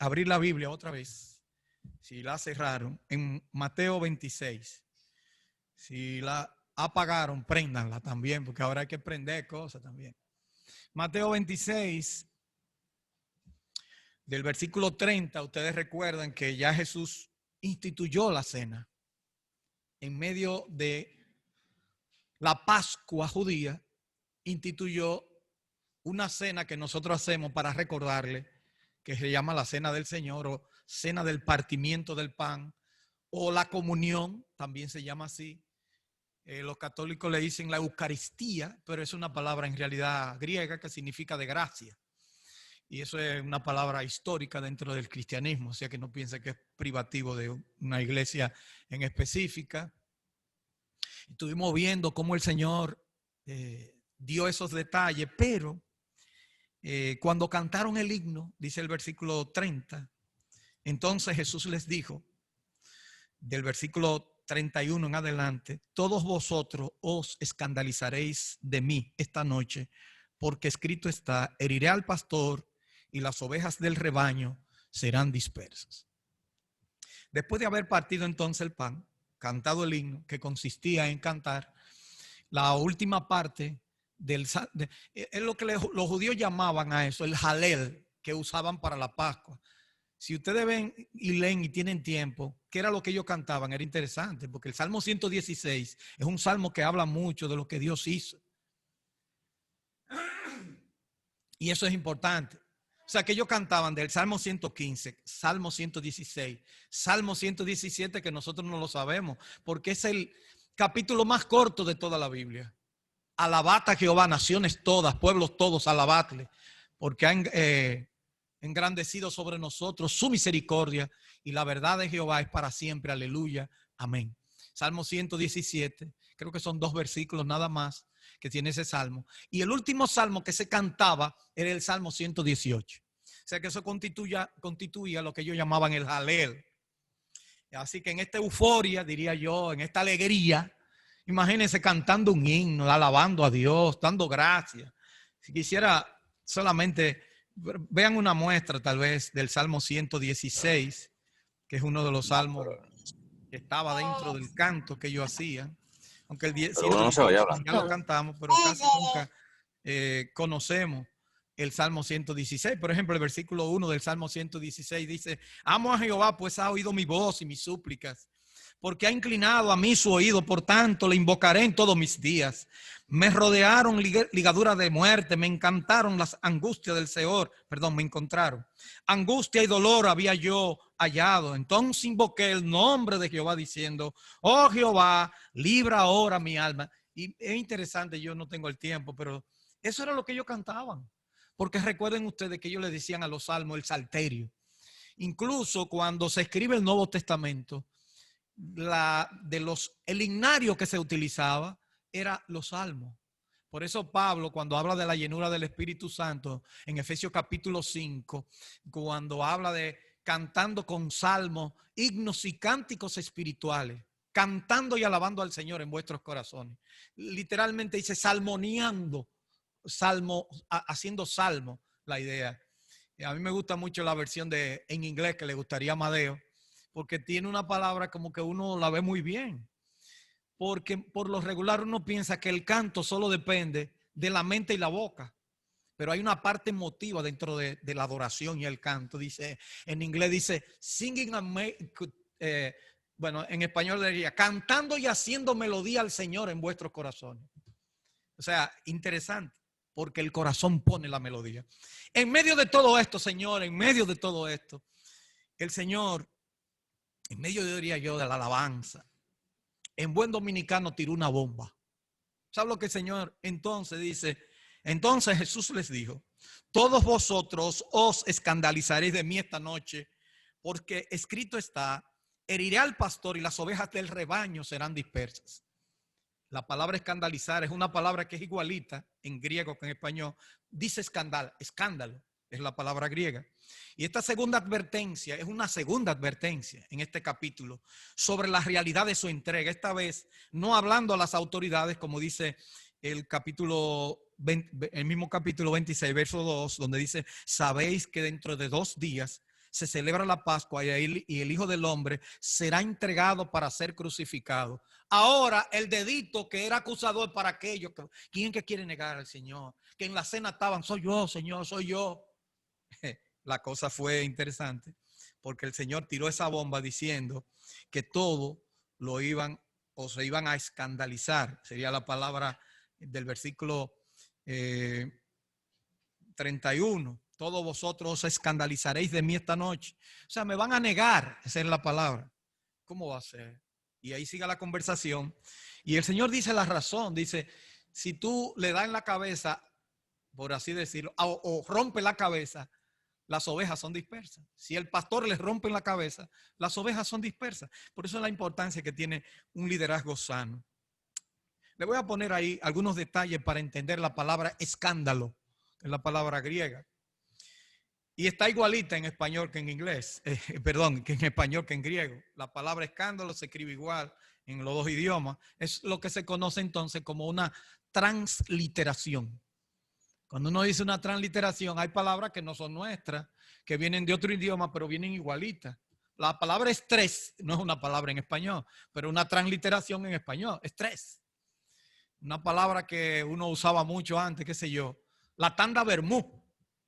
abrir la Biblia otra vez. Si la cerraron, en Mateo 26. Si la apagaron, préndanla también, porque ahora hay que prender cosas también. Mateo 26, del versículo 30, ustedes recuerdan que ya Jesús instituyó la cena en medio de la Pascua judía, instituyó una cena que nosotros hacemos para recordarle, que se llama la cena del Señor o cena del partimiento del pan, o la comunión, también se llama así. Los católicos le dicen la Eucaristía, pero es una palabra en realidad griega que significa de gracia. Y eso es una palabra histórica dentro del cristianismo, o sea que no piense que es privativo de una iglesia en específica. Estuvimos viendo cómo el Señor dio esos detalles, pero cuando cantaron el himno, dice el versículo 30, entonces Jesús les dijo, del versículo 31 en adelante, todos vosotros os escandalizaréis de mí esta noche, porque escrito está, heriré al pastor y las ovejas del rebaño serán dispersas. Después de haber partido entonces el pan, cantado el himno, que consistía en cantar la última parte es lo que los judíos llamaban a eso, el Halel, que usaban para la Pascua. Si ustedes ven y leen y tienen tiempo, ¿qué era lo que ellos cantaban? Era interesante, porque el Salmo 116 es un salmo que habla mucho de lo que Dios hizo. Y eso es importante. O sea, que ellos cantaban del Salmo 115, Salmo 116, Salmo 117, que nosotros no lo sabemos, porque es el capítulo más corto de toda la Biblia. Alabad a Jehová, naciones todas, pueblos todos, alabadle, porque han engrandecido sobre nosotros su misericordia y la verdad de Jehová es para siempre, aleluya, amén. Salmo 117, creo que son 2 versículos nada más que tiene ese salmo. Y el último salmo que se cantaba era el Salmo 118. O sea que eso constituía lo que ellos llamaban el Halel. Así que en esta euforia, diría yo, en esta alegría, imagínense cantando un himno, alabando a Dios, dando gracias. Si quisiera solamente, vean una muestra tal vez del Salmo 116, que es uno de los salmos que estaba dentro del canto que ellos hacían. Aunque el 118 ya lo cantamos, pero casi nunca conocemos el Salmo 116. Por ejemplo, el versículo 1 del Salmo 116 dice, amo a Jehová, pues ha oído mi voz y mis súplicas, porque ha inclinado a mí su oído, por tanto le invocaré en todos mis días. Me rodearon ligaduras de muerte, me encantaron las angustias del Seol, me encontraron. Angustia y dolor había yo hallado. Entonces invoqué el nombre de Jehová diciendo, oh Jehová, libra ahora mi alma. Y es interesante, yo no tengo el tiempo, pero eso era lo que ellos cantaban. Porque recuerden ustedes que ellos le decían a los salmos el salterio. Incluso cuando se escribe el Nuevo Testamento, el himnario que se utilizaba era los salmos. Por eso Pablo, cuando habla de la llenura del Espíritu Santo, en Efesios capítulo 5, cuando habla de cantando con salmos, himnos y cánticos espirituales, cantando y alabando al Señor en vuestros corazones. Literalmente dice salmoniando, haciendo salmo, la idea. A mí me gusta mucho la versión en inglés que le gustaría a Amadeo, porque tiene una palabra como que uno la ve muy bien. Porque por lo regular uno piensa que el canto solo depende de la mente y la boca. Pero hay una parte emotiva dentro de la adoración y el canto. Dice, en inglés dice, singing en español diría, cantando y haciendo melodía al Señor en vuestros corazones. O sea, interesante, porque el corazón pone la melodía. En medio de todo esto, Señor, en medio de todo esto, el Señor, en medio, diría yo, de la alabanza, en buen dominicano tiró una bomba. ¿Sabe lo que el Señor entonces dice? Entonces Jesús les dijo, todos vosotros os escandalizaréis de mí esta noche, porque escrito está, heriré al pastor y las ovejas del rebaño serán dispersas. La palabra escandalizar es una palabra que es igualita en griego que en español. Dice escándalo es la palabra griega. Y esta segunda advertencia es una segunda advertencia en este capítulo sobre la realidad de su entrega. Esta vez no hablando a las autoridades, como dice el mismo capítulo 26, verso 2, donde dice, sabéis que dentro de 2 días se celebra la Pascua y el Hijo del Hombre será entregado para ser crucificado. Ahora el dedito que era acusador para aquellos, ¿quién que quiere negar al Señor? Que en la cena estaban, soy yo, Señor, soy yo. La cosa fue interesante porque el Señor tiró esa bomba diciendo que todo lo iban o se iban a escandalizar. Sería la palabra del versículo 31. Todos vosotros os escandalizaréis de mí esta noche. O sea, me van a negar. Esa es la palabra. ¿Cómo va a ser? Y ahí sigue la conversación. Y el Señor dice la razón. Dice, si tú le das en la cabeza, por así decirlo, o rompe la cabeza, las ovejas son dispersas. Si el pastor les rompe en la cabeza, las ovejas son dispersas. Por eso es la importancia que tiene un liderazgo sano. Le voy a poner ahí algunos detalles para entender la palabra escándalo, que es la palabra griega. Y está igualita en español que en inglés, perdón, que en español que en griego. La palabra escándalo se escribe igual en los dos idiomas. Es lo que se conoce entonces como una transliteración. Cuando uno dice una transliteración, hay palabras que no son nuestras, que vienen de otro idioma, pero vienen igualitas. La palabra estrés no es una palabra en español, pero una transliteración en español, estrés. Una palabra que uno usaba mucho antes, qué sé yo, la tanda vermú.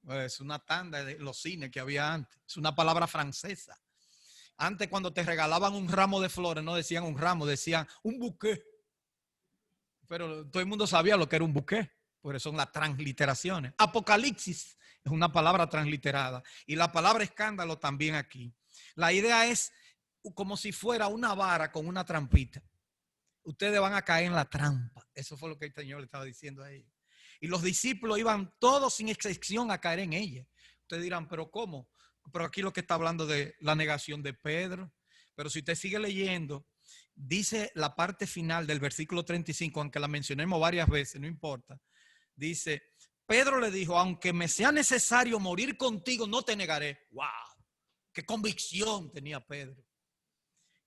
Es una tanda de los cines que había antes. Es una palabra francesa. Antes cuando te regalaban un ramo de flores, no decían un ramo, decían un buqué. Pero todo el mundo sabía lo que era un buqué. Por eso son las transliteraciones. Apocalipsis es una palabra transliterada. Y la palabra escándalo también aquí. La idea es como si fuera una vara con una trampita. Ustedes van a caer en la trampa. Eso fue lo que el Señor le estaba diciendo a ellos. Y los discípulos iban todos sin excepción a caer en ella. Ustedes dirán, ¿pero cómo? Pero aquí lo que está hablando de la negación de Pedro. Pero si usted sigue leyendo, dice la parte final del versículo 35, aunque la mencionemos varias veces, no importa. Dice, Pedro le dijo, aunque me sea necesario morir contigo, no te negaré. ¡Wow! ¡Qué convicción tenía Pedro!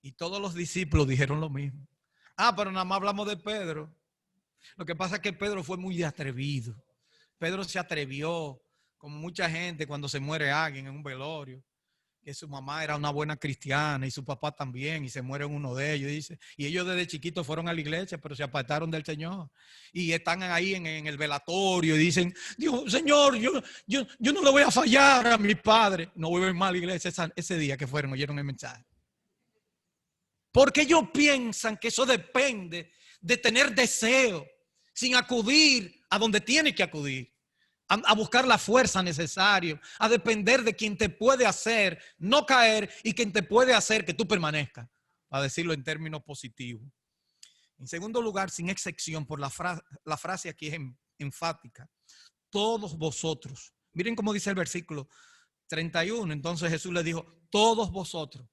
Y todos los discípulos dijeron lo mismo. Pero nada más hablamos de Pedro. Lo que pasa es que Pedro fue muy atrevido. Pedro se atrevió, como mucha gente cuando se muere alguien en un velorio, que su mamá era una buena cristiana y su papá también, y se muere uno de ellos. Dice, y ellos desde chiquitos fueron a la iglesia, pero se apartaron del Señor. Y están ahí en el velatorio y dicen, Dios, Señor, yo no le voy a fallar a mi padre. No vuelven más a la iglesia ese día que fueron, oyeron el mensaje. Porque ellos piensan que eso depende de tener deseo, sin acudir a donde tiene que acudir, a buscar la fuerza necesaria, a depender de quien te puede hacer no caer y quien te puede hacer que tú permanezcas, para decirlo en términos positivos. En segundo lugar, sin excepción, por la frase aquí es enfática, todos vosotros. Miren cómo dice el versículo 31. Entonces Jesús le dijo, todos vosotros.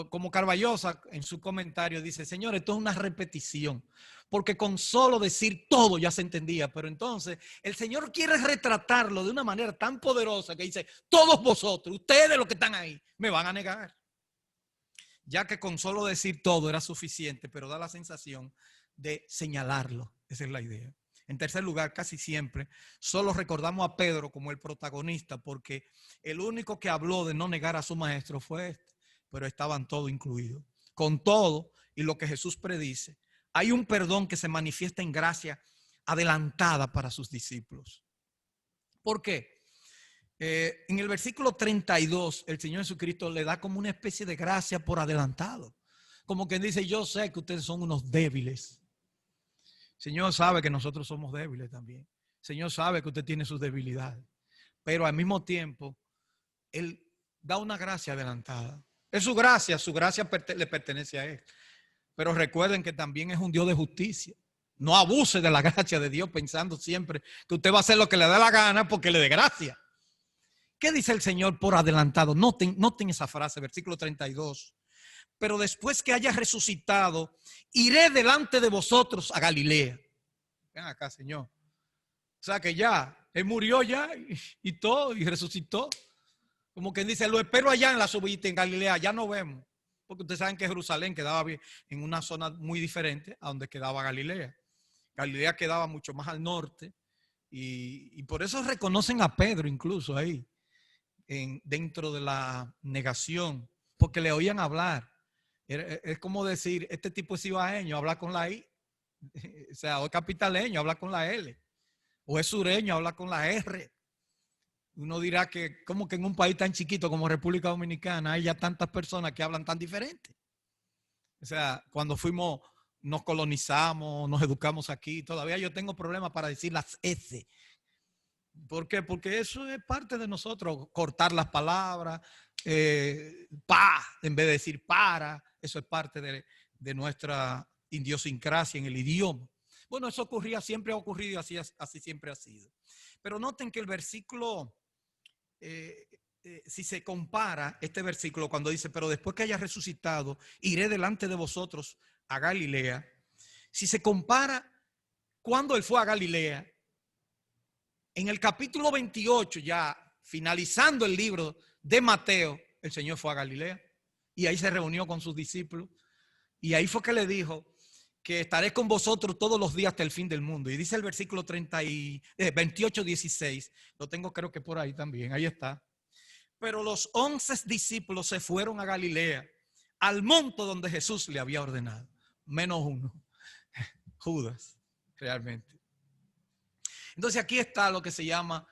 Como Carballosa en su comentario dice, Señor, esto es una repetición, porque con solo decir todo ya se entendía, pero entonces el Señor quiere retratarlo de una manera tan poderosa que dice, todos vosotros, ustedes los que están ahí, me van a negar. Ya que con solo decir todo era suficiente, pero da la sensación de señalarlo, esa es la idea. En tercer lugar, casi siempre, solo recordamos a Pedro como el protagonista, porque el único que habló de no negar a su maestro fue este. Pero estaban todos incluidos. Con todo, y lo que Jesús predice, hay un perdón que se manifiesta en gracia adelantada para sus discípulos. ¿Por qué? En el versículo 32, el Señor Jesucristo le da como una especie de gracia por adelantado. Como quien dice, yo sé que ustedes son unos débiles. El Señor sabe que nosotros somos débiles también. El Señor sabe que usted tiene sus debilidades. Pero al mismo tiempo, Él da una gracia adelantada. Es su gracia le pertenece a Él. Pero recuerden que también es un Dios de justicia. No abuse de la gracia de Dios pensando siempre que usted va a hacer lo que le dé la gana porque le dé gracia. ¿Qué dice el Señor por adelantado? Noten esa frase, versículo 32. Pero después que haya resucitado, iré delante de vosotros a Galilea. Ven acá, Señor. O sea que ya, Él murió ya y todo, y resucitó. Como quien dice, lo espero allá en la subida en Galilea, ya no vemos. Porque ustedes saben que Jerusalén quedaba en una zona muy diferente a donde quedaba Galilea. Galilea quedaba mucho más al norte y por eso reconocen a Pedro incluso ahí. dentro de la negación, porque le oían hablar. Es como decir, este tipo es ibaeño, habla con la I. O sea, o es capitaleño, habla con la L. O es sureño, habla con la R. Uno dirá que como que en un país tan chiquito como República Dominicana hay ya tantas personas que hablan tan diferente. O sea, cuando nos colonizamos, nos educamos aquí, todavía yo tengo problemas para decir las S. ¿Por qué? Porque eso es parte de nosotros, cortar las palabras, pa, en vez de decir para, eso es parte de nuestra idiosincrasia en el idioma. Bueno, eso ocurría, siempre ha ocurrido y así siempre ha sido. Pero noten que el versículo, si se compara este versículo cuando dice, pero después que haya resucitado, iré delante de vosotros a Galilea. Si se compara cuando él fue a Galilea, en el capítulo 28, ya finalizando el libro de Mateo, el Señor fue a Galilea y ahí se reunió con sus discípulos y ahí fue que le dijo que estaré con vosotros todos los días hasta el fin del mundo. Y dice el versículo 28, 16, lo tengo creo que por ahí también, ahí está. Pero los 11 discípulos se fueron a Galilea, al monte donde Jesús le había ordenado, menos uno, Judas, realmente. Entonces aquí está lo que se llama,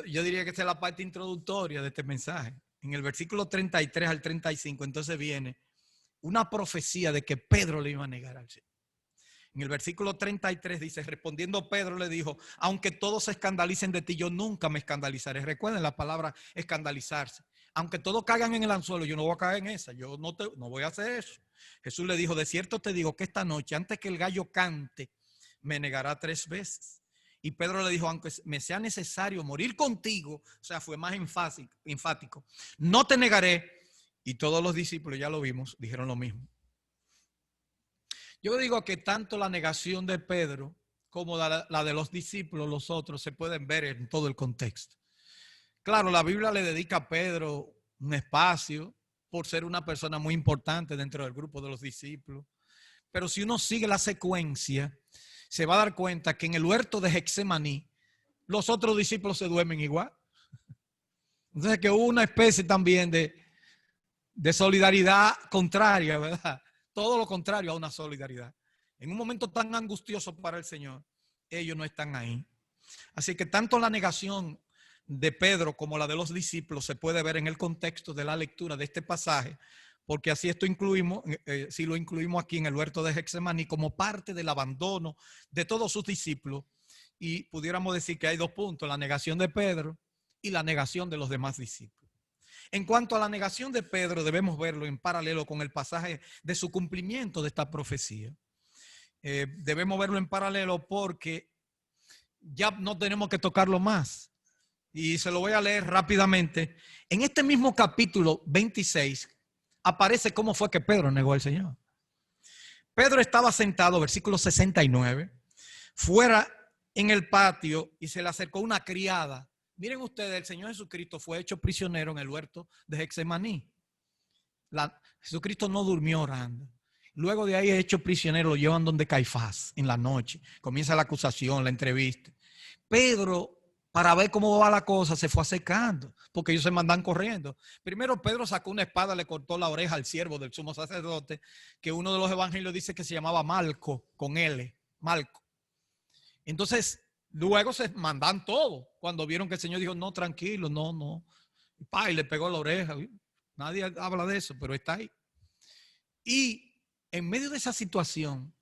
yo diría que esta es la parte introductoria de este mensaje. En el versículo 33 al 35, entonces viene una profecía de que Pedro le iba a negar al Señor. En el versículo 33 dice, respondiendo Pedro le dijo, aunque todos se escandalicen de ti, yo nunca me escandalizaré. Recuerden la palabra escandalizarse. Aunque todos caigan en el anzuelo, yo no voy a caer en esa, yo no voy a hacer eso. Jesús le dijo, de cierto te digo que esta noche, antes que el gallo cante, me negará 3 veces. Y Pedro le dijo, aunque me sea necesario morir contigo, o sea, fue más enfático, no te negaré. Y todos los discípulos, ya lo vimos, dijeron lo mismo. Yo digo que tanto la negación de Pedro como la de los discípulos, los otros, se pueden ver en todo el contexto. Claro, la Biblia le dedica a Pedro un espacio por ser una persona muy importante dentro del grupo de los discípulos. Pero si uno sigue la secuencia, se va a dar cuenta que en el huerto de Getsemaní, los otros discípulos se duermen igual. Entonces que hubo una especie también de solidaridad contraria, ¿verdad? Todo lo contrario a una solidaridad. En un momento tan angustioso para el Señor, ellos no están ahí. Así que tanto la negación de Pedro como la de los discípulos se puede ver en el contexto de la lectura de este pasaje, porque así esto incluimos, si lo incluimos aquí en el huerto de Getsemaní como parte del abandono de todos sus discípulos, y pudiéramos decir que hay 2 puntos, la negación de Pedro y la negación de los demás discípulos. En cuanto a la negación de Pedro, debemos verlo en paralelo con el pasaje de su cumplimiento de esta profecía. Debemos verlo en paralelo porque ya no tenemos que tocarlo más. Y se lo voy a leer rápidamente. En este mismo capítulo 26 aparece cómo fue que Pedro negó al Señor. Pedro estaba sentado, versículo 69, fuera en el patio y se le acercó una criada. Miren ustedes, el Señor Jesucristo fue hecho prisionero en el huerto de Getsemaní. Jesucristo no durmió orando. Luego de ahí es hecho prisionero, lo llevan donde Caifás en la noche. Comienza la acusación, la entrevista. Pedro, para ver cómo va la cosa, se fue acercando, porque ellos se mandan corriendo. Primero Pedro sacó una espada, le cortó la oreja al siervo del sumo sacerdote, que uno de los evangelios dice que se llamaba Malco, con L, Malco. Entonces, luego se mandan todo. Cuando vieron que el Señor dijo, no, tranquilo, no. Y le pegó la oreja. Nadie habla de eso, pero está ahí. Y en medio de esa situación,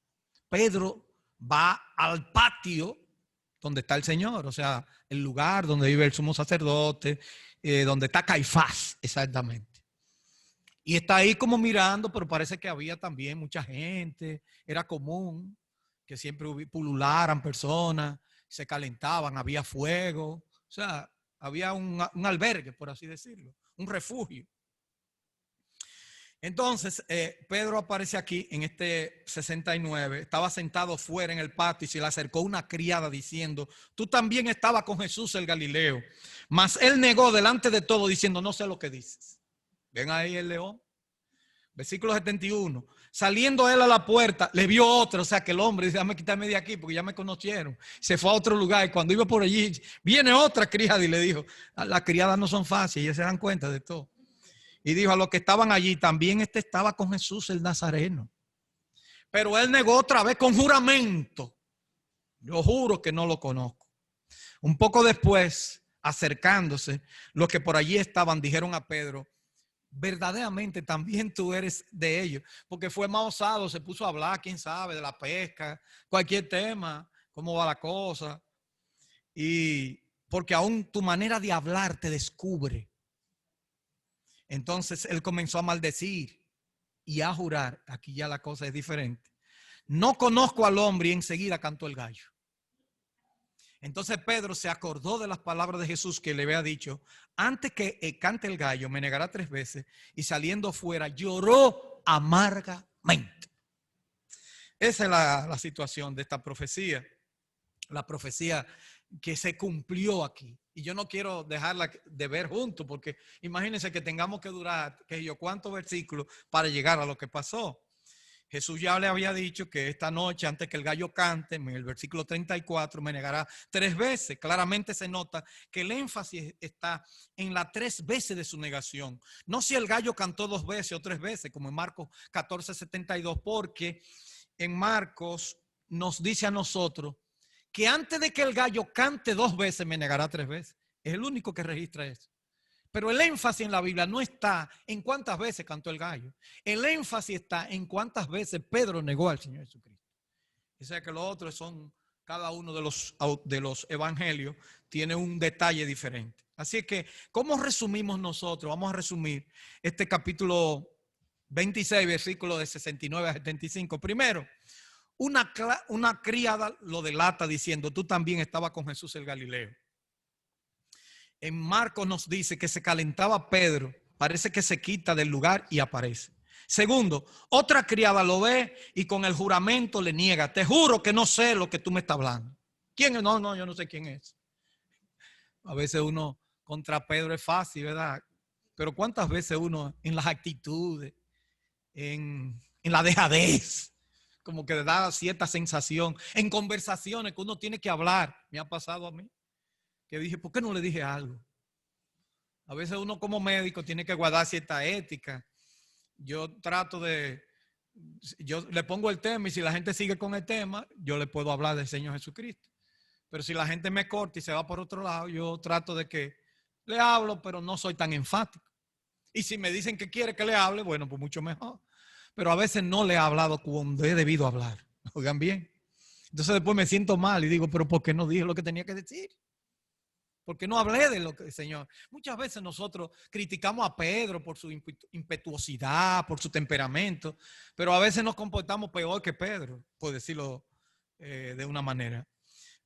Pedro va al patio donde está el Señor, o sea, el lugar donde vive el sumo sacerdote, donde está Caifás, exactamente. Y está ahí como mirando, pero parece que había también mucha gente, era común que siempre pulularan personas, se calentaban, había fuego, o sea, había un albergue, por así decirlo, un refugio. Entonces, Pedro aparece aquí en este 69, estaba sentado fuera en el patio y se le acercó una criada diciendo, tú también estabas con Jesús el Galileo. Mas él negó delante de todo diciendo, no sé lo que dices. Ven ahí el león. Versículo 71. Saliendo él a la puerta, le vio otro, o sea que el hombre dice, déjame quitarme de aquí porque ya me conocieron. Se fue a otro lugar y cuando iba por allí, viene otra criada y le dijo, las criadas no son fáciles, ellas se dan cuenta de todo. Y dijo a los que estaban allí, también estaba con Jesús el Nazareno. Pero él negó otra vez con juramento. Yo juro que no lo conozco. Un poco después, acercándose, los que por allí estaban dijeron a Pedro, verdaderamente también tú eres de ellos, porque fue más osado, se puso a hablar, quién sabe, de la pesca, cualquier tema, cómo va la cosa, y porque aún tu manera de hablar te descubre. Entonces él comenzó a maldecir y a jurar, aquí ya la cosa es diferente, no conozco al hombre, y enseguida cantó el gallo. Entonces Pedro se acordó de las palabras de Jesús que le había dicho, antes que cante el gallo me negará 3 veces, y saliendo fuera lloró amargamente. Esa es la situación de esta profecía, la profecía que se cumplió aquí. Y yo no quiero dejarla de ver juntos, porque imagínense que tengamos que durar, que yo cuántos versículos para llegar a lo que pasó. Jesús ya le había dicho que esta noche, antes que el gallo cante, en el versículo 34, me negará 3 veces. Claramente se nota que el énfasis está en las 3 veces de su negación. No si el gallo cantó 2 veces o 3 veces, como en Marcos 14:72, porque en Marcos nos dice a nosotros que antes de que el gallo cante 2 veces, me negará 3 veces. Es el único que registra eso. Pero el énfasis en la Biblia no está en cuántas veces cantó el gallo. El énfasis está en cuántas veces Pedro negó al Señor Jesucristo. O sea que los otros son, cada uno de los evangelios tiene un detalle diferente. Así que, ¿cómo resumimos nosotros? Vamos a resumir este capítulo 26, versículos de 69 a 75. Primero, una criada lo delata diciendo, tú también estabas con Jesús el Galileo. En Marcos nos dice que se calentaba Pedro, parece que se quita del lugar y aparece. Segundo, otra criada lo ve y con el juramento le niega, te juro que no sé lo que tú me estás hablando. ¿Quién es? No, yo no sé quién es. A veces uno contra Pedro es fácil, ¿verdad? Pero ¿cuántas veces uno en las actitudes, en la dejadez, como que da cierta sensación, en conversaciones que uno tiene que hablar? Me ha pasado a mí, que dije, ¿por qué no le dije algo? A veces uno como médico tiene que guardar cierta ética. Yo le pongo el tema y si la gente sigue con el tema, yo le puedo hablar del Señor Jesucristo. Pero si la gente me corta y se va por otro lado, yo trato de que le hablo, pero no soy tan enfático. Y si me dicen que quiere que le hable, bueno, pues mucho mejor. Pero a veces no le he hablado cuando he debido hablar. Oigan bien. Entonces después me siento mal y digo, pero ¿por qué no dije lo que tenía que decir? Porque no hablé de lo que el Señor. Muchas veces nosotros criticamos a Pedro por su impetuosidad, por su temperamento, pero a veces nos comportamos peor que Pedro, por decirlo de una manera.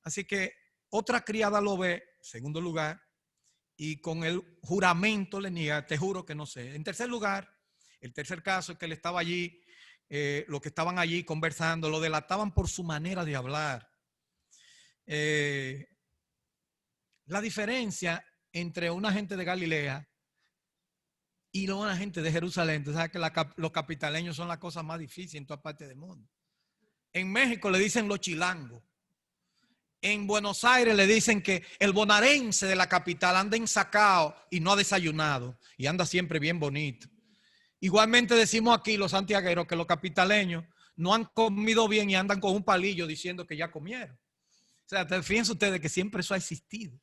Así que otra criada lo ve, segundo lugar, y con el juramento le niega, te juro que no sé. En tercer lugar, el tercer caso es que él estaba allí, los que estaban allí conversando, lo delataban por su manera de hablar. La diferencia entre una gente de Galilea y una gente de Jerusalén, tú sabes que los capitaleños son las cosas más difíciles en toda parte del mundo. En México le dicen los chilangos. En Buenos Aires le dicen que el bonaerense de la capital anda ensacado y no ha desayunado y anda siempre bien bonito. Igualmente decimos aquí los santiagueros que los capitaleños no han comido bien y andan con un palillo diciendo que ya comieron. O sea, fíjense ustedes que siempre eso ha existido.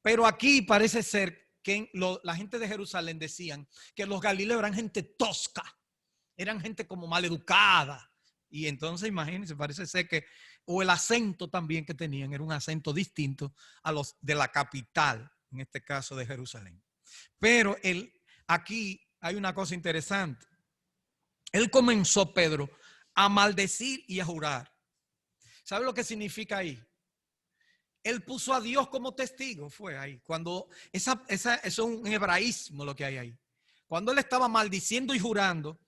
Pero aquí parece ser que la gente de Jerusalén decían que los galileos eran gente tosca, eran gente como maleducada. Y entonces imagínense, parece ser que, o el acento también que tenían era un acento distinto a los de la capital, en este caso de Jerusalén. Pero aquí hay una cosa interesante. Él comenzó, Pedro, a maldecir y a jurar. ¿Sabe lo que significa ahí? Él puso a Dios como testigo, fue ahí. Cuando eso es un hebraísmo lo que hay ahí. Cuando él estaba maldiciendo y jurando,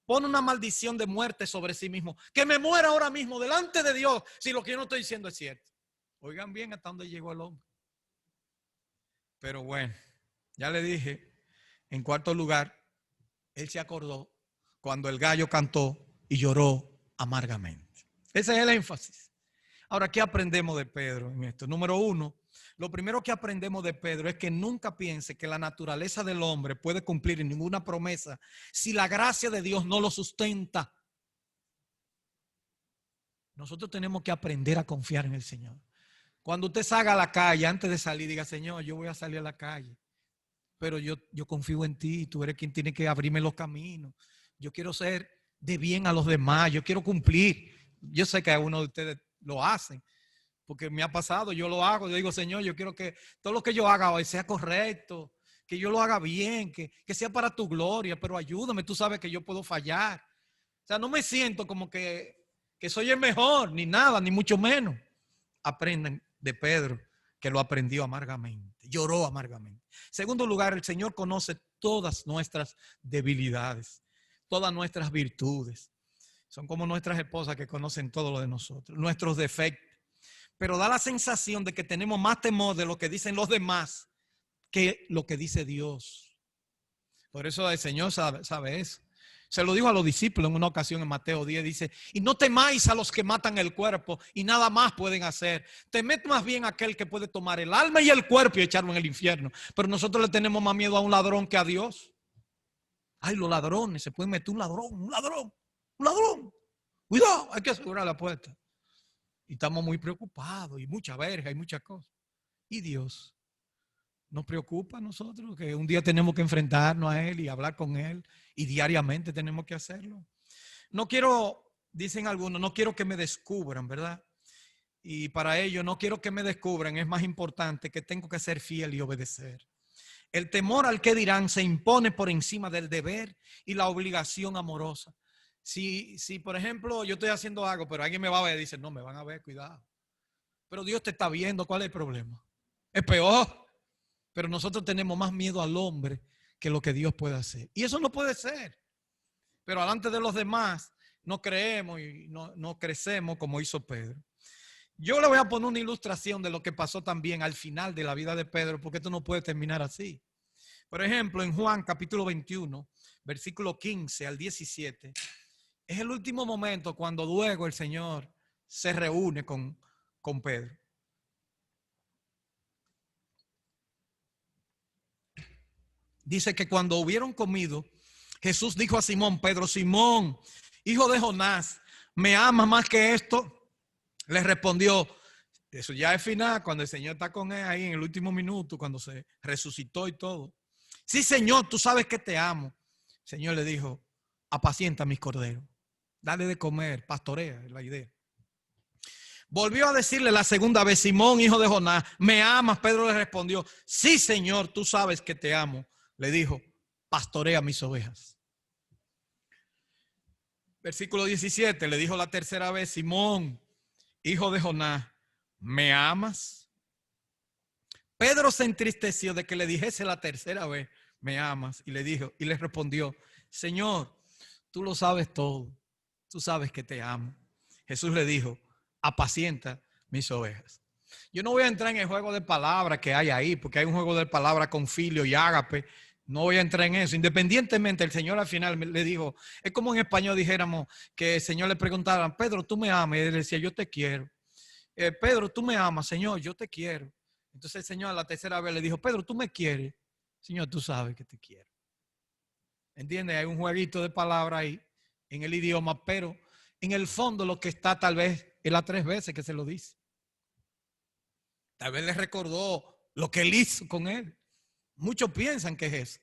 pone una maldición de muerte sobre sí mismo. Que me muera ahora mismo delante de Dios si lo que yo no estoy diciendo es cierto. Oigan bien hasta dónde llegó el hombre. Pero bueno, ya le dije, en cuarto lugar, él se acordó cuando el gallo cantó y lloró amargamente. Ese es el énfasis. Ahora, ¿qué aprendemos de Pedro en esto? Número uno, lo primero que aprendemos de Pedro es que nunca piense que la naturaleza del hombre puede cumplir ninguna promesa si la gracia de Dios no lo sustenta. Nosotros tenemos que aprender a confiar en el Señor. Cuando usted salga a la calle, antes de salir, diga, Señor, yo voy a salir a la calle, pero yo confío en ti, tú eres quien tiene que abrirme los caminos. Yo quiero ser de bien a los demás, yo quiero cumplir. Yo sé que algunos de ustedes lo hacen, porque me ha pasado, yo lo hago, yo digo, Señor, yo quiero que todo lo que yo haga hoy sea correcto, que yo lo haga bien, que sea para tu gloria, pero ayúdame, tú sabes que yo puedo fallar. O sea, no me siento como que soy el mejor, ni nada, ni mucho menos. Aprendan de Pedro, que lo aprendió amargamente, lloró amargamente. Segundo lugar, el Señor conoce todas nuestras debilidades, todas nuestras virtudes. Son como nuestras esposas que conocen todo lo de nosotros, nuestros defectos. Pero da la sensación de que tenemos más temor de lo que dicen los demás que lo que dice Dios. Por eso el Señor sabe eso. Se lo dijo a los discípulos en una ocasión en Mateo 10, dice, y no temáis a los que matan el cuerpo y nada más pueden hacer. Temed más bien a aquel que puede tomar el alma y el cuerpo y echarlo en el infierno. Pero nosotros le tenemos más miedo a un ladrón que a Dios. Ay, los ladrones, se pueden meter un ladrón. Cuidado, hay que asegurar la puerta. Y estamos muy preocupados y mucha verga y muchas cosas. Y Dios nos preocupa a nosotros, que un día tenemos que enfrentarnos a Él y hablar con Él, y diariamente tenemos que hacerlo. No quiero, dicen algunos, no quiero que me descubran, ¿verdad? Y para ello no quiero que me descubran, es más importante que tengo que ser fiel y obedecer. El temor al que dirán se impone por encima del deber y la obligación amorosa. Si por ejemplo yo estoy haciendo algo, pero alguien me va a ver y dice, no, me van a ver, cuidado. Pero Dios te está viendo, ¿cuál es el problema? Es peor. Pero nosotros tenemos más miedo al hombre que lo que Dios puede hacer. Y eso no puede ser. Pero delante de los demás no creemos y no crecemos como hizo Pedro. Yo le voy a poner una ilustración de lo que pasó también al final de la vida de Pedro, porque esto no puede terminar así. Por ejemplo, en Juan capítulo 21, versículo 15 al 17, es el último momento cuando luego el Señor se reúne con Pedro. Dice que cuando hubieron comido, Jesús dijo a Simón Pedro, Simón, hijo de Jonás, ¿me amas más que esto? Le respondió, eso ya es final, cuando el Señor está con él ahí en el último minuto, cuando se resucitó y todo. Sí, Señor, tú sabes que te amo. El Señor le dijo, apacienta mis corderos, dale de comer, pastorea, es la idea. Volvió a decirle la segunda vez, Simón, hijo de Jonás, ¿me amas? Pedro le respondió, sí, Señor, tú sabes que te amo. Le dijo, pastorea mis ovejas. Versículo 17, le dijo la tercera vez, Simón, hijo de Jonás, ¿me amas? Pedro se entristeció de que le dijese la tercera vez, ¿me amas? Y le respondió, Señor, tú lo sabes todo, tú sabes que te amo. Jesús le dijo, apacienta mis ovejas. Yo no voy a entrar en el juego de palabras que hay ahí, porque hay un juego de palabras con filio y ágape. No voy a entrar en eso. Independientemente, el Señor al final le dijo, es como en español dijéramos que el Señor le preguntara, Pedro, ¿tú me amas? Y él decía, yo te quiero. Pedro, ¿tú me amas? Señor, yo te quiero. Entonces el Señor a la tercera vez le dijo, Pedro, ¿tú me quieres? Señor, tú sabes que te quiero. ¿Entiendes? Hay un jueguito de palabras ahí en el idioma, pero en el fondo lo que está tal vez es las 3 veces que se lo dice. Tal vez le recordó lo que él hizo con él. Muchos piensan que es eso.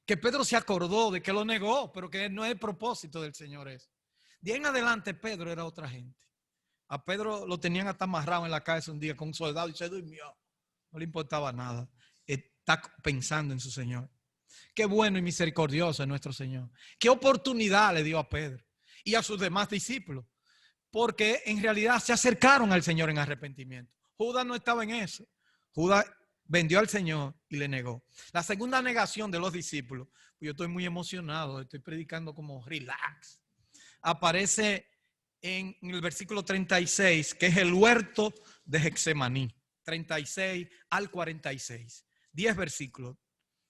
Que Pedro se acordó de que lo negó, pero que no es el propósito del Señor eso. De ahí en adelante Pedro era otra gente. A Pedro lo tenían hasta amarrado en la cabeza un día con un soldado y se durmió. No le importaba nada. Está pensando en su Señor. Qué bueno y misericordioso es nuestro Señor. Qué oportunidad le dio a Pedro y a sus demás discípulos. Porque en realidad se acercaron al Señor en arrepentimiento. Judas no estaba en eso. Judas vendió al Señor y le negó. La segunda negación de los discípulos, pues yo estoy muy emocionado, estoy predicando como relax. Aparece en el versículo 36, que es el huerto de Getsemaní. 36 al 46. 10 versículos.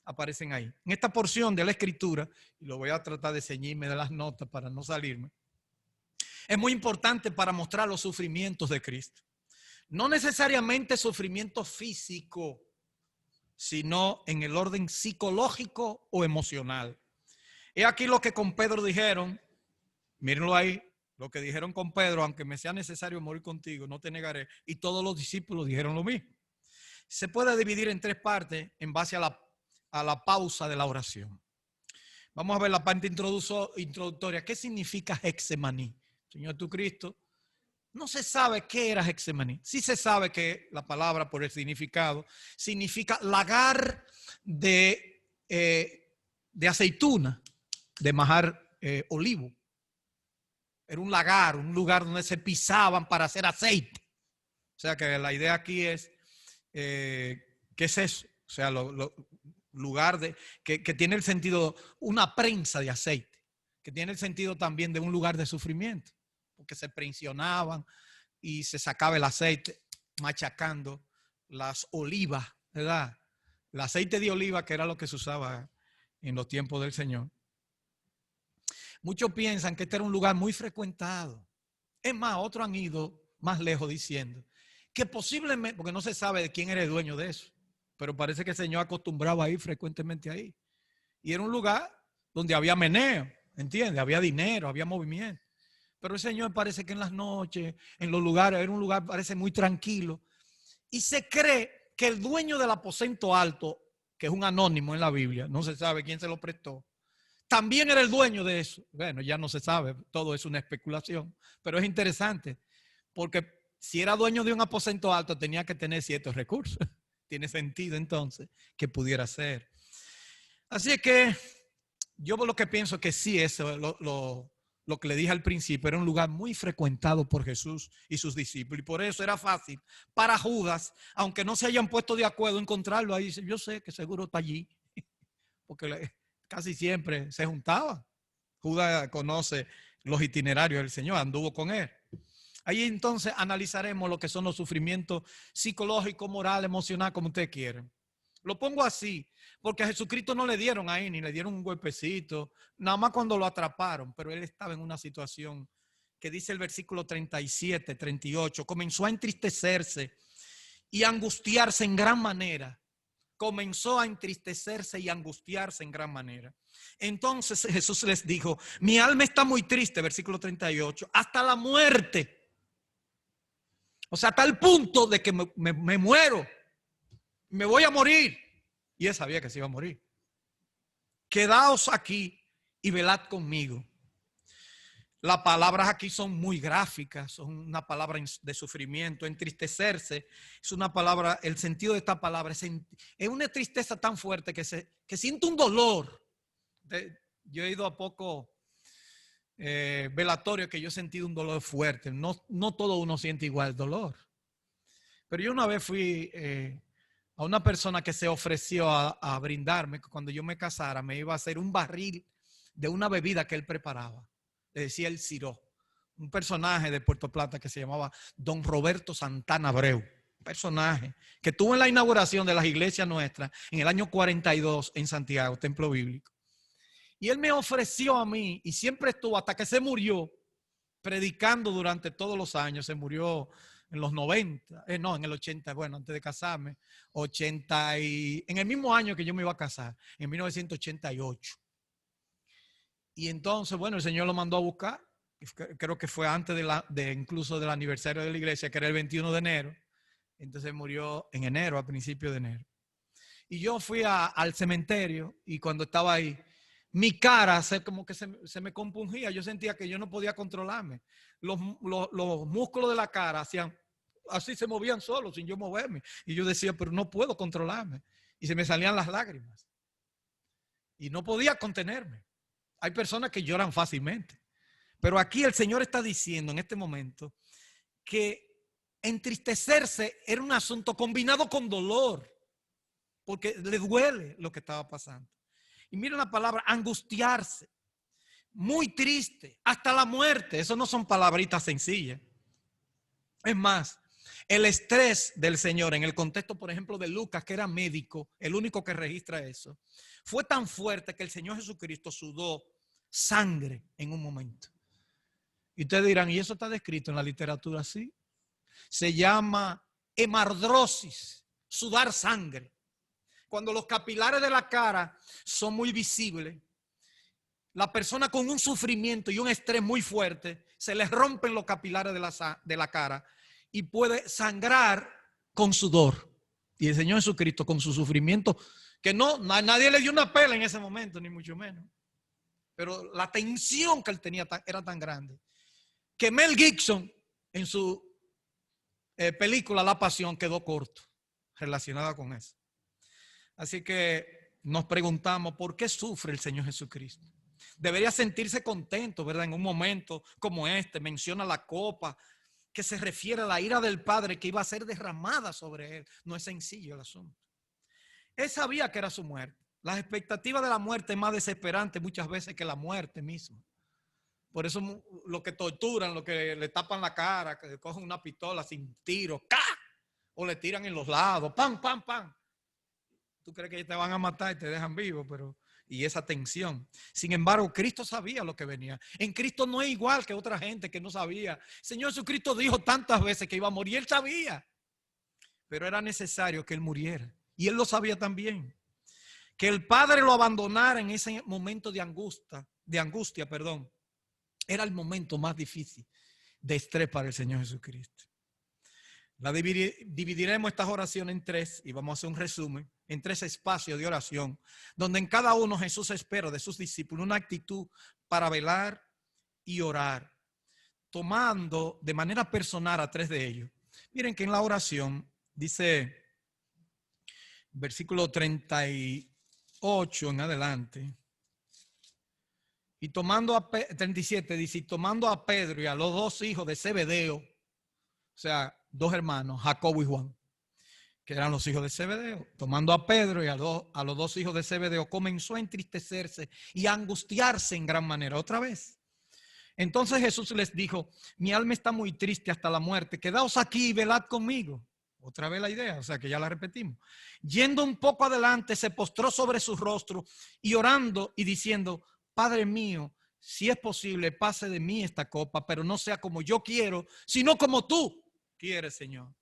aparecen ahí. En esta porción de la Escritura, y lo voy a tratar de ceñirme de las notas para no salirme, es muy importante para mostrar los sufrimientos de Cristo. No necesariamente sufrimiento físico, sino en el orden psicológico o emocional. He aquí lo que con Pedro dijeron, mírenlo ahí, lo que dijeron con Pedro: aunque me sea necesario morir contigo, no te negaré. Y todos los discípulos dijeron lo mismo. Se puede dividir en tres partes en base a la pausa de la oración. Vamos a ver la parte introductoria. ¿Qué significa Getsemaní? Señor Jesucristo, no se sabe qué era Getsemaní. Sí se sabe que la palabra, por el significado, significa lagar de aceituna, de majar olivo. Era un lagar, un lugar donde se pisaban para hacer aceite. O sea que la idea aquí es, ¿qué es eso? O sea, lugar que tiene el sentido, una prensa de aceite, que tiene el sentido también de un lugar de sufrimiento, porque se prensionaban y se sacaba el aceite machacando las olivas, ¿verdad? El aceite de oliva, que era lo que se usaba en los tiempos del Señor. Muchos piensan que este era un lugar muy frecuentado. Es más, otros han ido más lejos diciendo que posiblemente, porque no se sabe de quién era el dueño de eso, pero parece que el Señor acostumbraba a ir frecuentemente ahí. Y era un lugar donde había meneo, ¿entiendes? Había dinero, había movimiento. Pero el Señor parece que en las noches, en los lugares, era un lugar parece muy tranquilo. Y se cree que el dueño del aposento alto, que es un anónimo en la Biblia, no se sabe quién se lo prestó, también era el dueño de eso. Bueno, ya no se sabe, todo es una especulación, pero es interesante, porque si era dueño de un aposento alto tenía que tener ciertos recursos. Tiene sentido entonces que pudiera ser. Así es que yo lo que pienso que sí es lo que le dije al principio, era un lugar muy frecuentado por Jesús y sus discípulos, y por eso era fácil para Judas, aunque no se hayan puesto de acuerdo, encontrarlo ahí. Yo sé que seguro está allí, porque casi siempre se juntaba. Judas conoce los itinerarios del Señor, anduvo con él. Ahí entonces analizaremos lo que son los sufrimientos psicológicos, moral, emocional, como ustedes quieran. Lo pongo así, porque a Jesucristo no le dieron ahí, ni le dieron un golpecito, nada más cuando lo atraparon, pero él estaba en una situación que dice el versículo 37, 38, comenzó a entristecerse y angustiarse en gran manera. Comenzó a entristecerse y angustiarse en gran manera. Entonces Jesús les dijo: mi alma está muy triste, versículo 38, hasta la muerte. O sea, hasta el punto de que me muero, me voy a morir. Y él sabía que se iba a morir. Quedaos aquí y velad conmigo. Las palabras aquí son muy gráficas, son una palabra de sufrimiento. Entristecerse es una palabra, el sentido de esta palabra es una tristeza tan fuerte que siento un dolor. Yo he ido a poco velatorio que yo he sentido un dolor fuerte. No todo uno siente igual el dolor. Pero yo una vez fui a una persona que se ofreció a brindarme, que cuando yo me casara me iba a hacer un barril de una bebida que él preparaba. Le decía el Ciró, un personaje de Puerto Plata que se llamaba Don Roberto Santana Abreu. Un personaje que tuvo en la inauguración de las iglesias nuestras en el año 42 en Santiago, Templo Bíblico. Y él me ofreció a mí, y siempre estuvo hasta que se murió, predicando durante todos los años. Se murió en los 90, en el 80, bueno, antes de casarme, en el mismo año que yo me iba a casar, en 1988. Y entonces, bueno, el Señor lo mandó a buscar, creo que fue antes incluso del aniversario de la iglesia, que era el 21 de enero. Entonces murió en enero, a principios de enero. Y yo fui al cementerio, y cuando estaba ahí, mi cara como que se me compungía. Yo sentía que yo no podía controlarme. Los músculos de la cara así se movían solos sin yo moverme. Y yo decía, pero no puedo controlarme. Y se me salían las lágrimas. Y no podía contenerme. Hay personas que lloran fácilmente. Pero aquí el Señor está diciendo en este momento que entristecerse era un asunto combinado con dolor, porque le duele lo que estaba pasando. Y miren la palabra angustiarse, muy triste, hasta la muerte. Eso no son palabritas sencillas. Es más, El estrés del Señor, en el contexto, por ejemplo, de Lucas, que era médico, el único que registra eso, fue tan fuerte que el Señor Jesucristo sudó sangre en un momento. Y ustedes dirán, ¿y eso está descrito en la literatura? Sí. Se llama hemardrosis, sudar sangre. Cuando los capilares de la cara son muy visibles, la persona con un sufrimiento y un estrés muy fuerte, se les rompen los capilares de la cara y puede sangrar con sudor. Y el Señor Jesucristo, con su sufrimiento, que nadie le dio una pela en ese momento, ni mucho menos. Pero la tensión que él tenía era tan grande que Mel Gibson, en su película La Pasión, quedó corto relacionada con eso. Así que nos preguntamos, ¿por qué sufre el Señor Jesucristo? Debería sentirse contento, ¿verdad? En un momento como este, menciona la copa, que se refiere a la ira del Padre que iba a ser derramada sobre él. No es sencillo el asunto. Él sabía que era su muerte. Las expectativas de la muerte es más desesperante muchas veces que la muerte misma. Por eso lo que torturan, lo que le tapan la cara, que le cogen una pistola sin tiro, ¡ca! O le tiran en los lados, ¡pam, pam, pam! Tú crees que te van a matar y te dejan vivo, pero... Y esa tensión. Sin embargo, Cristo sabía lo que venía. En Cristo no es igual que otra gente que no sabía. El Señor Jesucristo dijo tantas veces que iba a morir. Él sabía. Pero era necesario que Él muriera. Y Él lo sabía también. Que el Padre lo abandonara en ese momento de angustia, era el momento más difícil de estrés para el Señor Jesucristo. Dividiremos estas oraciones en tres y vamos a hacer un resumen en tres espacios de oración, donde en cada uno Jesús espera de sus discípulos una actitud para velar y orar, tomando de manera personal a tres de ellos. Miren que en la oración dice, versículo 38 en adelante, y tomando a 37 dice, y tomando a Pedro y a los dos hijos de Zebedeo, o sea, dos hermanos, Jacobo y Juan, que eran los hijos de Zebedeo, tomando a Pedro y a los dos hijos de Zebedeo, comenzó a entristecerse y a angustiarse en gran manera. Otra vez. Entonces Jesús les dijo, mi alma está muy triste hasta la muerte, quedaos aquí y velad conmigo. Otra vez la idea, o sea que ya la repetimos. Yendo un poco adelante, se postró sobre su rostro y orando y diciendo, Padre mío, si es posible, pase de mí esta copa, pero no sea como yo quiero, sino como tú quieres, Señor.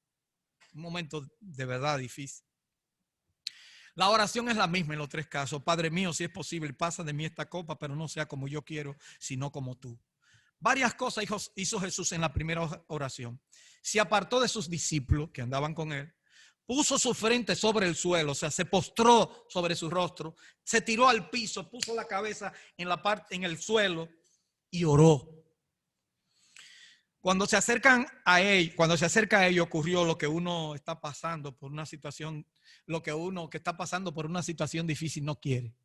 Un momento de verdad difícil. La oración es la misma en los tres casos. Padre mío, si es posible, pasa de mí esta copa, pero no sea como yo quiero, sino como tú. Varias cosas hizo Jesús en la primera oración. Se apartó de sus discípulos que andaban con él, puso su frente sobre el suelo, o sea, se postró sobre su rostro, se tiró al piso, puso la cabeza en el suelo y oró. Cuando se acerca a él, ocurrió lo que uno está pasando por una situación, lo que uno que está pasando por una situación difícil no quiere.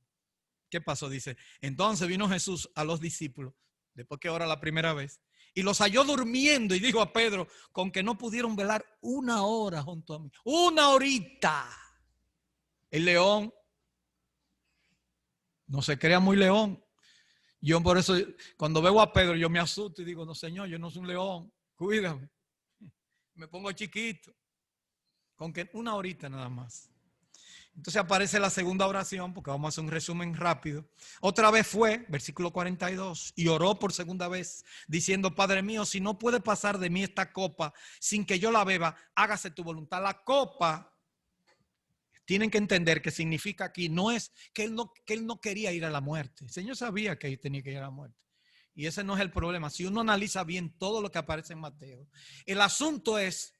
¿Qué pasó? Dice, entonces vino Jesús a los discípulos, después que ora la primera vez, y los halló durmiendo y dijo a Pedro, con que no pudieron velar una hora junto a mí, una horita. El león no se crea muy león. Yo por eso, cuando veo a Pedro, yo me asusto y digo, no, Señor, yo no soy un león, cuídame. Me pongo chiquito, con que una horita nada más. Entonces aparece la segunda oración, porque vamos a hacer un resumen rápido. Otra vez fue, versículo 42, y oró por segunda vez, diciendo, Padre mío, si no puede pasar de mí esta copa sin que yo la beba, hágase tu voluntad. La copa, tienen que entender que significa aquí, no es que él no quería ir a la muerte. El Señor sabía que él tenía que ir a la muerte. Y ese no es el problema. Si uno analiza bien todo lo que aparece en Mateo, el asunto es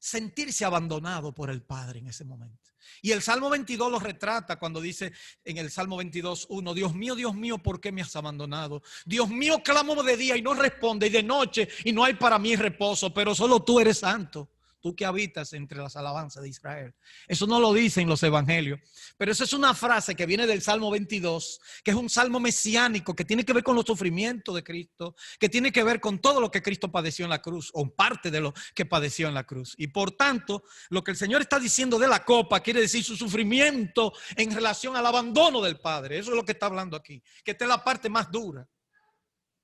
sentirse abandonado por el Padre en ese momento. Y el Salmo 22 lo retrata cuando dice en el Salmo 22:1, Dios mío, ¿por qué me has abandonado? Dios mío, clamo de día y no responde, y de noche y no hay para mí reposo, pero solo tú eres santo. Tú que habitas entre las alabanzas de Israel. Eso no lo dicen los evangelios, pero eso es una frase que viene del Salmo 22, que es un salmo mesiánico, que tiene que ver con los sufrimientos de Cristo, que tiene que ver con todo lo que Cristo padeció en la cruz, o parte de lo que padeció en la cruz. Y por tanto, lo que el Señor está diciendo de la copa, quiere decir su sufrimiento en relación al abandono del Padre. Eso es lo que está hablando aquí, que esta es la parte más dura,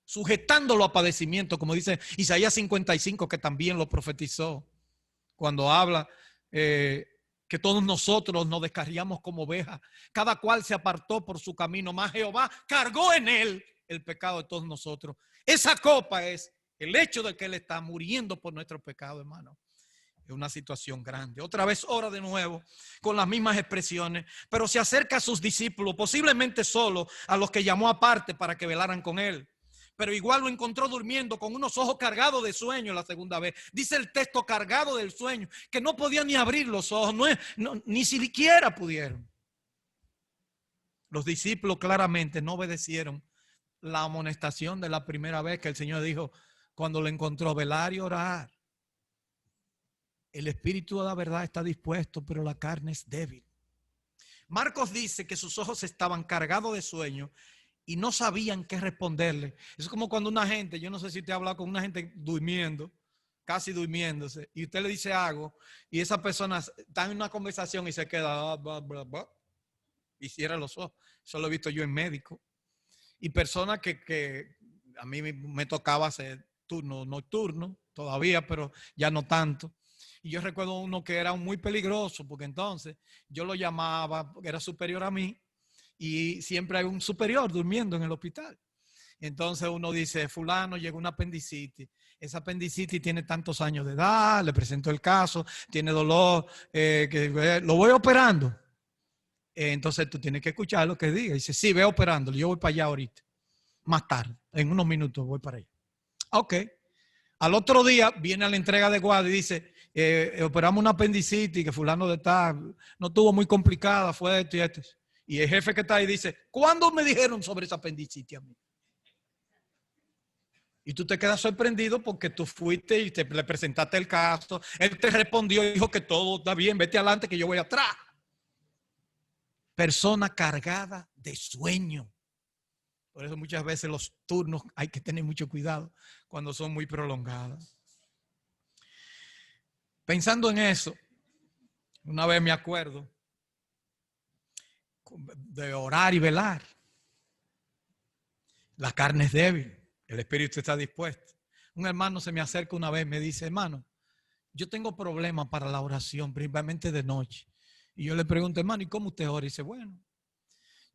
sujetándolo a padecimiento, como dice Isaías 55, que también lo profetizó. cuando habla que todos nosotros nos descarriamos como ovejas, cada cual se apartó por su camino, mas Jehová cargó en él el pecado de todos nosotros. Esa copa es el hecho de que él está muriendo por nuestro pecado, hermano. Es una situación grande. Otra vez ora de nuevo con las mismas expresiones, pero se acerca a sus discípulos, posiblemente solo a los que llamó aparte para que velaran con él. Pero igual lo encontró durmiendo con unos ojos cargados de sueño la segunda vez. Dice el texto, cargado del sueño, que no podía ni abrir los ojos, ni siquiera pudieron. Los discípulos claramente no obedecieron la amonestación de la primera vez que el Señor dijo, cuando lo encontró, velar y orar. El espíritu de la verdad está dispuesto, pero la carne es débil. Marcos dice que sus ojos estaban cargados de sueño y no sabían qué responderle. Es como cuando una gente, yo no sé si usted ha hablado con una gente durmiendo, casi durmiéndose, y usted le dice algo, y esa persona está en una conversación y se queda, y cierra los ojos. Eso lo he visto yo en médico. Y personas que a mí me tocaba hacer turno nocturno todavía, pero ya no tanto. Y yo recuerdo uno que era muy peligroso, porque entonces yo lo llamaba, porque era superior a mí, y siempre hay un superior durmiendo en el hospital. Entonces uno dice, fulano llegó una apendicitis. Esa apendicitis tiene tantos años de edad, le presento el caso, tiene dolor, lo voy operando. Entonces tú tienes que escuchar lo que diga. Dice, sí, ve operando, yo voy para allá ahorita. Más tarde, en unos minutos voy para allá. Ok. Al otro día viene a la entrega de guardia y dice, operamos una apendicitis que fulano de tal, no tuvo muy complicada, fue esto y esto. Y el jefe que está ahí dice, ¿cuándo me dijeron sobre esa apendicitis a mí? Y tú te quedas sorprendido porque tú fuiste y le presentaste el caso, él te respondió y dijo que todo está bien, vete adelante que yo voy atrás. Persona cargada de sueño. Por eso muchas veces los turnos hay que tener mucho cuidado cuando son muy prolongados. Pensando en eso, una vez me acuerdo de orar y velar. La carne es débil, el espíritu está dispuesto. Un hermano se me acerca una vez y me dice, hermano, yo tengo problemas para la oración, principalmente de noche. Y yo le pregunto, hermano, ¿y cómo usted ora? Y dice, bueno,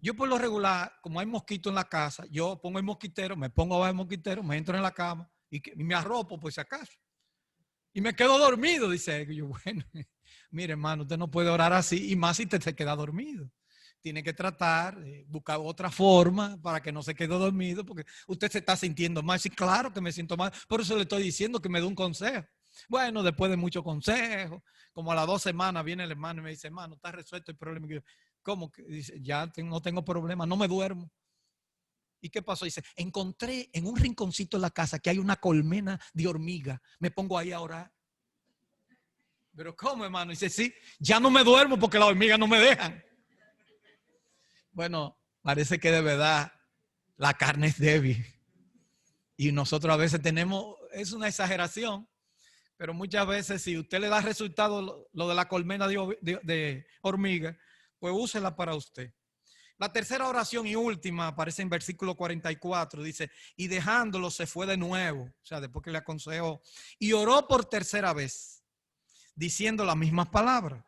yo por lo regular, como hay mosquitos en la casa, yo pongo el mosquitero, me pongo abajo el mosquitero, me entro en la cama y me arropo por si acaso. Y me quedo dormido, dice él. Y yo, bueno, mire hermano, usted no puede orar así y más si usted se queda dormido. Tiene que tratar de buscar otra forma para que no se quede dormido porque usted se está sintiendo mal. Sí, claro que me siento mal, por eso le estoy diciendo que me dé un consejo. Bueno, después de muchos consejos, como a las 2 semanas viene el hermano y me dice, hermano, está resuelto el problema. Y yo, ¿cómo? Dice, ya no tengo problema, no me duermo. ¿Y qué pasó? Dice, encontré en un rinconcito de la casa que hay una colmena de hormiga. Me pongo ahí a orar. Pero ¿cómo, hermano? Dice, sí, ya no me duermo porque las hormigas no me dejan. Bueno, parece que de verdad la carne es débil. Y nosotros a veces tenemos, es una exageración, pero muchas veces si usted le da resultado lo de la colmena de hormiga, pues úsela para usted. La tercera oración y última aparece en versículo 44, dice, y dejándolo se fue de nuevo, o sea, después que le aconsejó, y oró por tercera vez, diciendo las mismas palabras.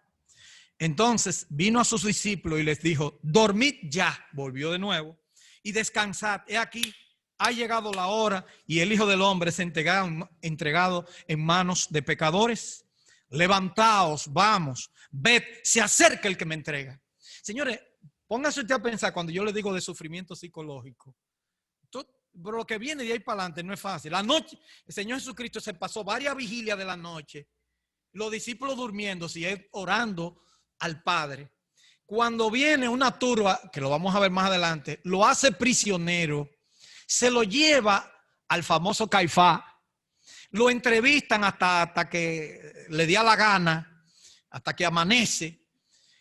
Entonces vino a sus discípulos y les dijo, dormid ya, volvió de nuevo, y descansad, he aquí, ha llegado la hora y el Hijo del Hombre es entregado en manos de pecadores. Levantaos, vamos, ved, se acerca el que me entrega. Señores, póngase usted a pensar cuando yo le digo de sufrimiento psicológico. Pero lo que viene de ahí para adelante no es fácil. La noche, el Señor Jesucristo se pasó varias vigilias de la noche, los discípulos durmiendo, y él orando al Padre. Cuando viene una turba, que lo vamos a ver más adelante, lo hace prisionero, se lo lleva al famoso Caifás, lo entrevistan hasta que le dé la gana, hasta que amanece.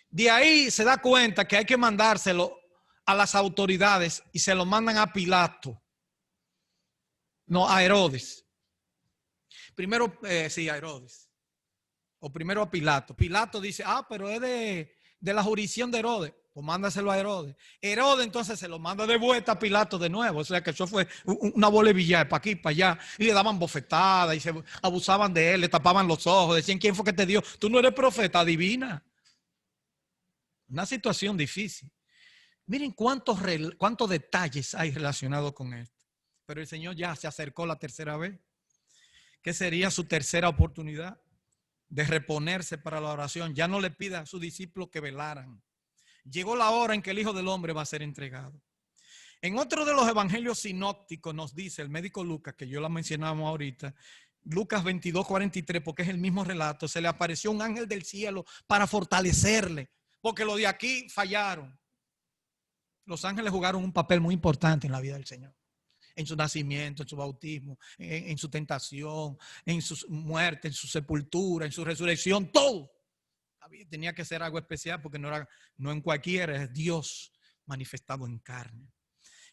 De ahí se da cuenta que hay que mandárselo a las autoridades y se lo mandan a Pilato, no a Herodes. Primero, sí, a Herodes. O primero a Pilato. Pilato dice, pero es de la jurisdicción de Herodes. Pues mándaselo a Herodes. Herodes entonces se lo manda de vuelta a Pilato de nuevo. O sea que eso fue una bola de billar para aquí, para allá. Y le daban bofetadas y se abusaban de él, le tapaban los ojos. Decían, ¿quién fue que te dio? Tú no eres profeta, adivina. Una situación difícil. Miren cuántos detalles hay relacionados con esto. Pero el Señor ya se acercó la tercera vez. ¿Qué sería su tercera oportunidad? De reponerse para la oración. Ya no le pida a sus discípulos que velaran. Llegó la hora en que el Hijo del Hombre va a ser entregado. En otro de los evangelios sinópticos nos dice el médico Lucas, que yo la mencionamos ahorita, Lucas 22:43, porque es el mismo relato, se le apareció un ángel del cielo para fortalecerle, porque los de aquí fallaron. Los ángeles jugaron un papel muy importante en la vida del Señor. En su nacimiento, en su bautismo, en su tentación, en su muerte, en su sepultura, en su resurrección, todo. Tenía que ser algo especial porque no en cualquiera, es Dios manifestado en carne.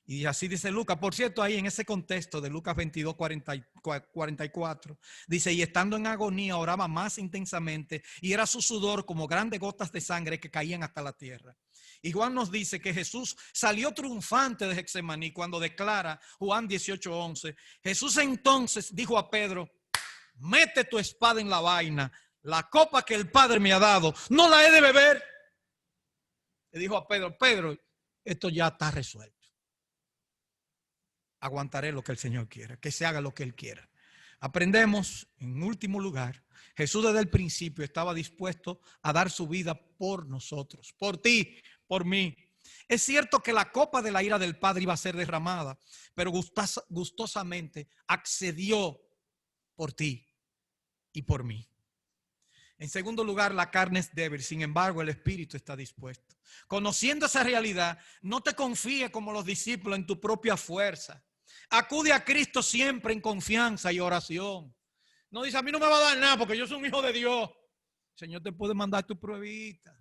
Y así dice Lucas. Por cierto, ahí en ese contexto de Lucas 22:44, dice, y estando en agonía oraba más intensamente y era su sudor como grandes gotas de sangre que caían hasta la tierra. Y Juan nos dice que Jesús salió triunfante de Getsemaní cuando declara Juan 18:11. Jesús entonces dijo a Pedro, mete tu espada en la vaina, la copa que el Padre me ha dado, no la he de beber. Le dijo a Pedro, Pedro, esto ya está resuelto. Aguantaré lo que el Señor quiera, que se haga lo que Él quiera. Aprendemos, en último lugar, Jesús desde el principio estaba dispuesto a dar su vida por nosotros, por ti, por mí. Es cierto que la copa de la ira del Padre iba a ser derramada, pero gustosamente accedió por ti y por mí. En segundo lugar, la carne es débil, sin embargo, el espíritu está dispuesto. Conociendo esa realidad, no te confíes como los discípulos en tu propia fuerza. Acude a Cristo siempre en confianza y oración. No dice, a mí no me va a dar nada porque yo soy un hijo de Dios. El Señor te puede mandar tu pruebita.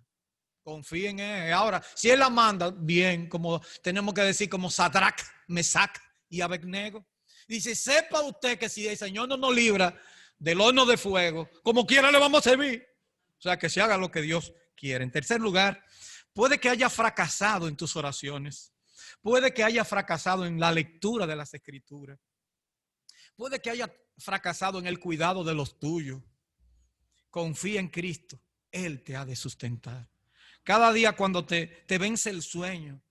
Confía en Él. Ahora, si Él la manda, bien, como tenemos que decir, como Sadrach, Mesach y Abednego. Dice, sepa usted que si el Señor no nos libra del horno de fuego, como quiera le vamos a servir. O sea, que se haga lo que Dios quiere. En tercer lugar, puede que haya fracasado en tus oraciones. Puede que haya fracasado en la lectura de las Escrituras. Puede que haya fracasado en el cuidado de los tuyos. Confía en Cristo. Él te ha de sustentar. Cada día cuando te vence el sueño,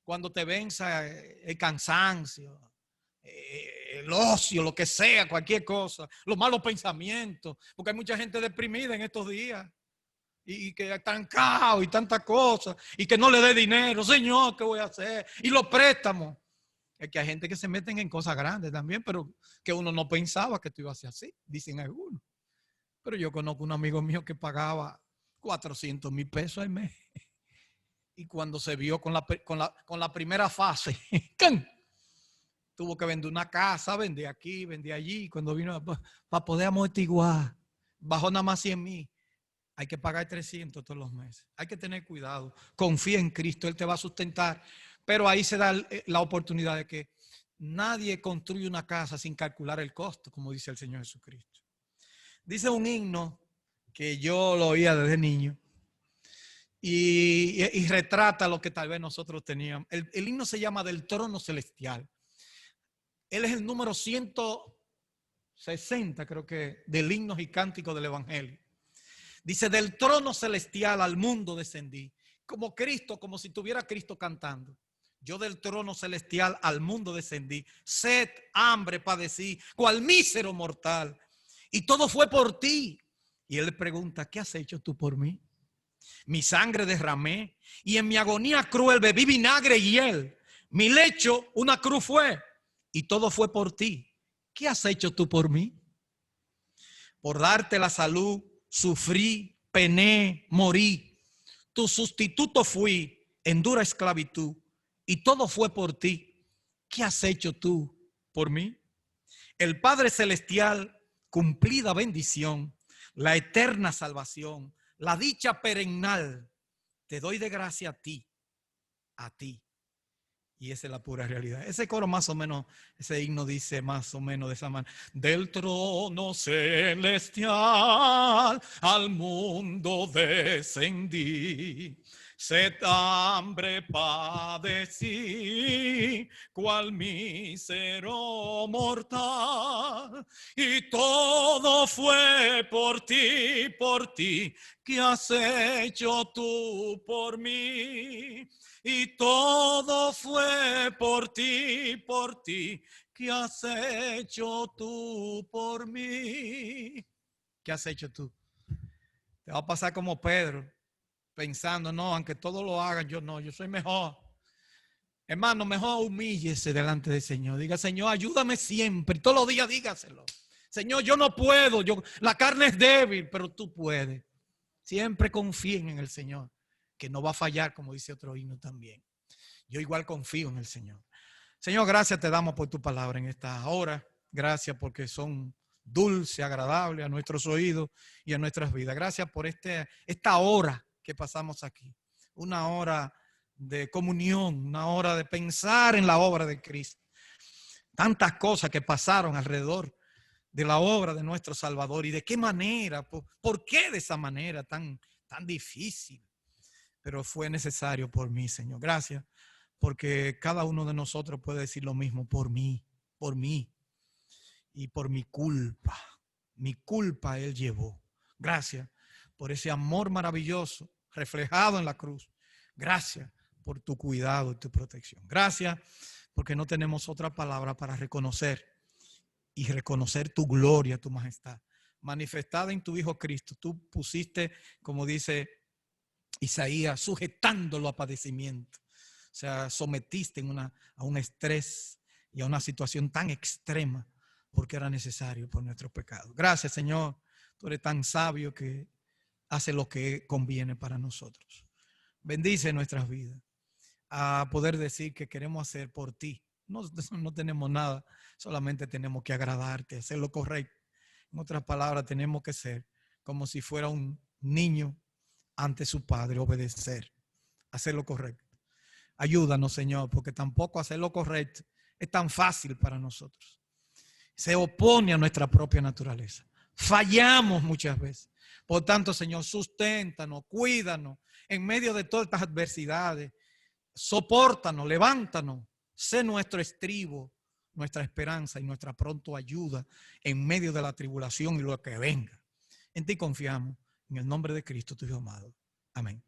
cuando te venza el cansancio, el ocio, lo que sea, cualquier cosa, los malos pensamientos, porque hay mucha gente deprimida en estos días y que están caos y tantas cosas y que no le dé dinero, Señor, ¿qué voy a hacer? Y los préstamos. Es que hay gente que se meten en cosas grandes también, pero que uno no pensaba que esto iba a ser así, dicen algunos. Pero yo conozco un amigo mío que pagaba 400,000 pesos al mes y cuando se vio con la primera fase, tuvo que vender una casa, vender aquí, vender allí. Cuando vino para poder amortiguar, bajó nada más 100,000. Hay que pagar 300 todos los meses. Hay que tener cuidado. Confía en Cristo, Él te va a sustentar. Pero ahí se da la oportunidad de que nadie construye una casa sin calcular el costo, como dice el Señor Jesucristo. Dice un himno que yo lo oía desde niño y retrata lo que tal vez nosotros teníamos. El himno se llama Del Trono Celestial. Él es el número 160, creo que, del himnos y cánticos del Evangelio. Dice, del trono celestial al mundo descendí. Como Cristo, como si tuviera Cristo cantando. Yo del trono celestial al mundo descendí. Sed, hambre padecí, cual mísero mortal. Y todo fue por ti. Y él le pregunta, ¿qué has hecho tú por mí? Mi sangre derramé y en mi agonía cruel bebí vinagre y hiel. Mi lecho una cruz fue y todo fue por ti. ¿Qué has hecho tú por mí? Por darte la salud, sufrí, pené, morí. Tu sustituto fui en dura esclavitud y todo fue por ti. ¿Qué has hecho tú por mí? El Padre Celestial, cumplida bendición, la eterna salvación, la dicha perennal, te doy de gracia a ti, a ti. Y esa es la pura realidad. Ese coro más o menos, ese himno dice más o menos de esa manera. Del trono celestial al mundo descendí. Sed, hambre padecí, cual mísero mortal, y todo fue por ti, que has hecho tú por mí. Y todo fue por ti, que has hecho tú por mí. ¿Qué has hecho tú? Te va a pasar como Pedro, pensando, no, aunque todos lo hagan, yo no, yo soy mejor. Hermano, mejor humíllese delante del Señor. Diga, Señor, ayúdame siempre. Todos los días dígaselo. Señor, yo no puedo, la carne es débil, pero tú puedes. Siempre confíen en el Señor, que no va a fallar, como dice otro himno también. Yo igual confío en el Señor. Señor, gracias te damos por tu palabra en esta hora. Gracias porque son dulces, agradables a nuestros oídos y a nuestras vidas. Gracias por esta hora que pasamos aquí. Una hora de comunión, una hora de pensar en la obra de Cristo. Tantas cosas que pasaron alrededor de la obra de nuestro Salvador y de qué manera, por qué de esa manera tan difícil. Pero fue necesario por mí, Señor. Gracias, porque cada uno de nosotros puede decir lo mismo, por mí y por mi culpa. Mi culpa Él llevó. Gracias por ese amor maravilloso reflejado en la cruz. Gracias por tu cuidado y tu protección. Gracias porque no tenemos otra palabra para reconocer tu gloria, tu majestad, manifestada en tu Hijo Cristo. Tú pusiste, como dice Isaías, sujetándolo a padecimiento. O sea, sometiste a un estrés y a una situación tan extrema porque era necesario por nuestros pecados. Gracias, Señor. Tú eres tan sabio que hace lo que conviene para nosotros. Bendice nuestras vidas a poder decir que queremos hacer por ti. No tenemos nada, solamente tenemos que agradarte, hacer lo correcto. En otras palabras, tenemos que ser como si fuera un niño ante su padre, obedecer, hacer lo correcto. Ayúdanos, Señor, porque tampoco hacer lo correcto es tan fácil para nosotros. Se opone a nuestra propia naturaleza. Fallamos muchas veces. Por tanto, Señor, susténtanos, cuídanos en medio de todas estas adversidades. Sopórtanos, levántanos. Sé nuestro estribo, nuestra esperanza y nuestra pronta ayuda en medio de la tribulación y lo que venga. En ti confiamos. En el nombre de Cristo, tu Hijo amado. Amén.